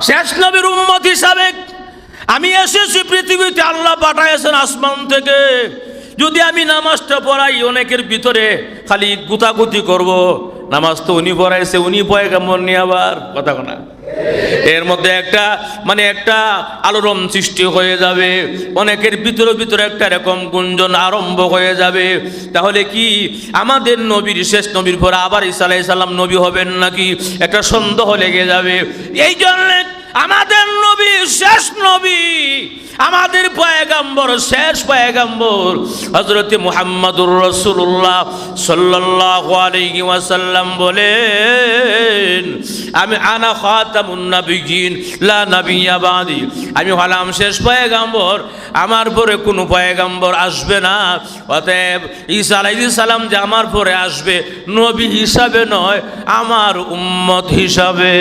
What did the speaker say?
শেষ নবীর উম্মত হিসাবে আমি এসেছি পৃথিবীতে, আল্লাহ পাঠাইছেন আসমান থেকে। যদি আমি নামাজটা পড়াই, অনেকের ভিতরে খালি গুতাগুতি করব, নামাজ তো উনি পড়াইছে, উনি পয়গাম্বর নিয়ে আবার কথা না, এর মধ্যে একটা একটা আলোড়ন সৃষ্টি হয়ে যাবে। অনেকের ভিতরে একটা এরকম গুঞ্জন আরম্ভ হয়ে যাবে। তাহলে কি আমাদের নবীর, শেষ নবীর পরে আবার ঈসা আলাইহিস সালাম নবী হবেন নাকি? একটা সন্দেহ লেগে যাবে। এই জন্য আমাদের নবী শেষ নবী, আমাদের পয়গাম্বর, শেষ পয়গাম্বর হযরত মুহাম্মদুর রাসূলুল্লাহ সাল্লাল্লাহু আলাইহি ওয়াসাল্লাম বলেন, আমি আনা খাতামুন নাবিয়্যিন লা নাবিয়্যা বাদি, আমি হলাম শেষ পয়গাম্বর, আমার পরে কোনো পয়গাম্বর আসবে না। অতএব ঈসা আলাইহিস সালাম যে আমার পরে আসবে, নবী হিসাবে নয়, আমার উম্মত হিসাবে।